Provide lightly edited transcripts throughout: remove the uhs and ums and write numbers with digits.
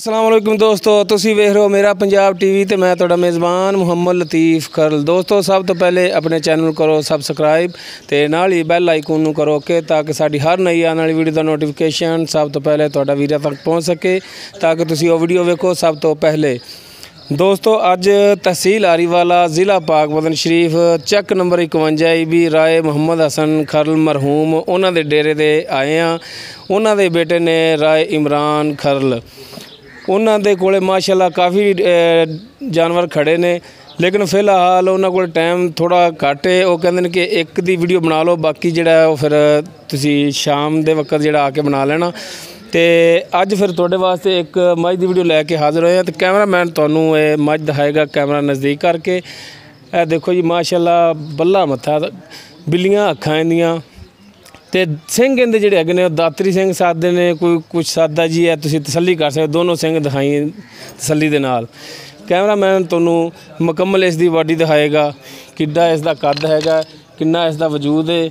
अस्सलाम वालेकुम दोस्तों, तुसी वेख रहे हो मेरा पंजाब टीवी ते मैं तुहाडा मेज़बान मुहम्मद लतीफ़ खरल। दोस्तों सब तो पहले अपने चैनल करो सबसक्राइब ते नाल ही बैल आइकन नूं करो ओके ताकि साडी हर नई आने वाली वीडियो दा नोटिफिकेशन सब तो पहले तुहाडा वीडियो तक पहुँच सके ताकि तुसी वो वीडियो वेखो सब तो पहले। दोस्तों अज तहसील आरीवाला ज़िला पाकपतन शरीफ चैक नंबर 51 भी राय मुहम्मद हसन खरल मरहूम उन्हां दे डेरे दे आए हाँ। उन्हां दे बेटे ने राय इमरान खरल, उन्हां दे कोले माशाअल्लाह काफ़ी जानवर खड़े ने, लेकिन फिलहाल उन्हां कोल टाइम थोड़ा घट है। वो कहंदे ने कि एक दी वीडियो बना लो, बाकी जिहड़ा वो फिर तुसी शाम दे वक्त जिहड़ा आके बना लेना। तो अज फिर तुहाडे वास्ते एक मझ की वीडियो लैके हाज़र होए हैं। तो कैमरामैन तुहानूं ये मझ दिखाएगा कैमरा नज़दीक करके। ए देखो जी माशाअल्लाह बल्ला मत्था, बिल्लियां अखां इंदियां ते सिंह इहदे जिहड़े हैगे ने दातरी सिंह सादे ने, कोई कुछ सादा जी है, तुसीं तसल्ली कर सकदे। दोनों सिंह दिखाई तसल्ली दे नाल। कैमरामैन तुहानूं मुकम्मल इसकी बॉडी दिखाएगा, किड्डा इसका कद हैगा, किन्ना इसका वजूद है।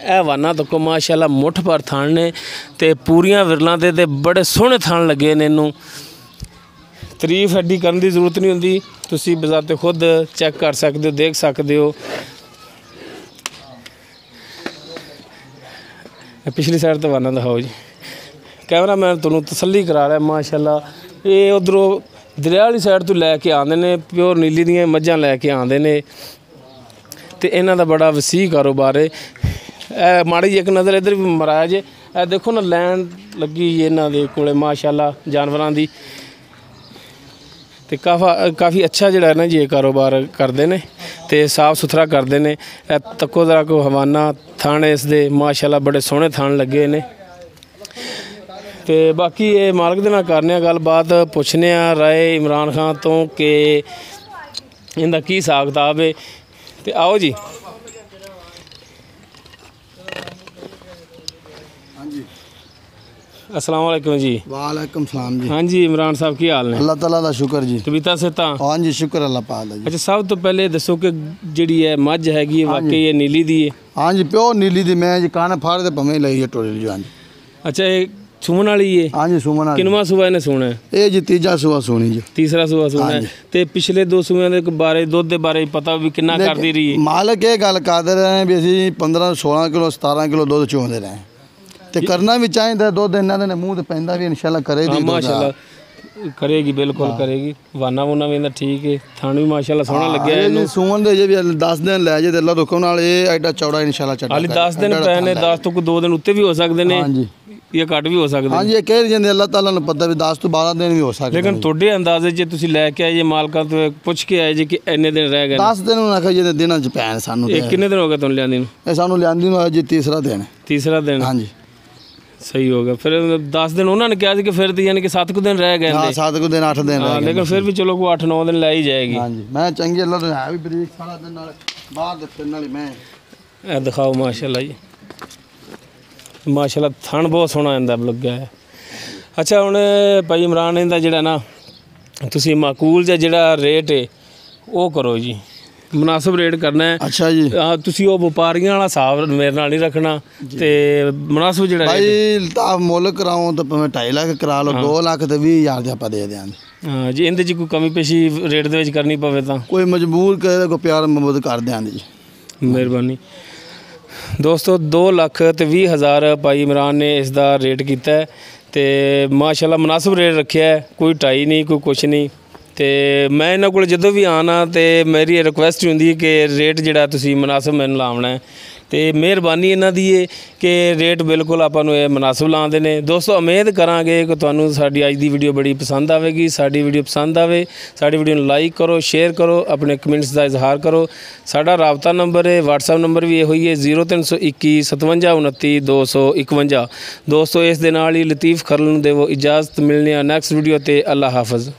यह वाना तको माशाअल्लाह मुठ पर थान ने ते पूरियां विरलां दे ते बड़े सोहने थान लगे ने। इनू तारीफ एडी करने की जरूरत नहीं होंदी, तुसी बजाते खुद चैक कर सकते हो, देख सकते हो। पिछली साइड तो वाना दिखाओ जी। कैमरामैन तुहानूं तसल्ली करा रहा है माशाअल्लाह। ये उधरों दरिया वाली साइड तो लैके आते हैं, प्योर नीली दियां मझां लैके आते हैं ते इन्हां दा बड़ा वसी कारोबार है। माड़ी जी एक नज़र इधर भी मराया जे, देखो ना लैन लगी इन्हां दे कोले माशाअल्लाह जानवरां दी। ते काफ़ी अच्छा जिहड़ा ना जी कारोबार करते हैं ते साफ सुथरा करते हैं। तको जरा को हवाना थान इस दे माशाअल्लाह बड़े सोहने थान लगे ने। ते बाकी ये मालक दे नाल करने गलबात, पुछने राय इमरान खान तो कि इनका की हिसाब किताब है। तो आओ जी। अस्सलाम वालेकुम जी। वालेकुम सलाम जी। हाँ जी इमरान साहब की हाल ने? अल्लाह ताला दा शुक्र जी। तबीयत सेहत? हाँ जी शुक्र अल्लाह पाक दा जी। अच्छा सब तो पहले दसो कि जिहड़ी है मझ हैगी वाकई ये नीली दी है? हाँ जी प्योर नीली दी, मैं जी कान फाड़ दे भवें लई है टोली जो। हाँ जी। अच्छा ये सुमन वाली है? हाँ जी सुमन वाली। किनवा सूआ इन्हें सोना है? ये जी तीजा सूआ सोनी जी। तीसरा सूआ सोना है। ते पिछले दो सूआं दे बारे दुध दे बारे पता भी कितना करदी रही है? मालक ये गल करदे रहे भी असीं 15-16 किलो 17 किलो दुध चोंदे रहे ते करना भी चाहिए। दुध इन्हां दे मूँह ते पैंदा भी इंशाल्लाह करेगी। माशाल्लाह करेगी, बिल्कुल करेगी। वाना वुना भी इन्दा ठीक है, थान भी माशाल्लाह सोहना लग्या है। इन्हूं सुमन दे जे भी 10 दिन लै जे ते अल्लाह हुक्म नाल ये एडा चौड़ा इंशाल्लाह चढ़ा। हाली 10 दिन पए ने, 10 तो कोई 2 दिन उत्ते भी हो सकते हैं। हाँ जी ये घट भी हो सकते। हाँ जी ये कह रही अल्लाह ताला नूं पता भी 10 तो 12 दिन भी हो सकते। लेकिन तुहाडे अंदाजे च तुसीं लैके आए जे मालकां तो पुछ के आए जे कि इन्ने दिन रह गए? 10 दिन उन्हां आखिया जे दिनां च पैण सानूं। ये किन्ने दिन हो गए तुहानूं लिआंदी नूं? ये सानूं लिआंदी नूं जी तीसरा दिन। तीसरा दिन? हाँ जी सही हो गया। फिर 10 दिन उन्होंने कहा कि फिर तो यानी कि 7 कुछ दिन रह गए। हाँ 7 कुछ दिन 8 दिन रह गए, लेकिन फिर भी चलो कोई 8-9 दिन लै ही जाएगी। हाँ जी मैं चंगी अल्लाह तो है भी बरीक सारा दिन नाल बाहर दे फिरन वाली मैं। ए दिखाओ माशाल्लाह जी, माशाल्लाह थन बहुत सोहना इंदा लग्या है। अच्छा हुण भाई इमरान इंदा जिहड़ा ना तुसीं माकूल जिहड़ा रेट है वो करो जी, मुनासिब रेट करना है। अच्छा जी हाँ तुसीं वो व्यापारियां वाला हिसाब मेरे नाल नहीं रखना ते मुनासिब जिहड़ा भाई तां मुल कराओ तो भावें 2.5 लाख करा लो, 2 लाख ते 20,000 दे आपां दे देंगे। हाँ जी इंदे च कोई कमी पेशी रेट दे विच करनी पवे तां कोई मजबूर करे कोई प्यार मुहब्बत कर देंगे जी, मेहरबानी। दोस्तों 2,20,000 भाई इमरान ने इसका रेट किया है तो माशाल्लाह मुनासिब रेट रखे है, कोई 2.5 नहीं कोई कुछ नहीं। तो मैं इन्हों को जो भी आना तो मेरी रिक्वेस्ट होंगी कि रेट जोड़ा तुसी मुनासिब मैनूं लावना है। तो मेहरबानी इन्हां दी है कि रेट बिल्कुल आपां नूं मुनासिब लाते हैं। दोस्तों उम्मीद करांगे कि तुहानूं साडी अज दी वीडियो बड़ी पसंद आएगी। साडी वीडियो पसंद आवे साडी वीडियो नूं लाइक करो, शेयर करो, अपने कमेंट्स का इजहार करो। साडा राबता नंबर है, व्हाट्सएप नंबर भी यही है 0321 57 29 251। दोस्तों इस दे नाल ही लतीफ़ खरल नूं देवो इजाज़त, मिलने नैक्सट वीडियो ते। अल्लाह हाफिज़।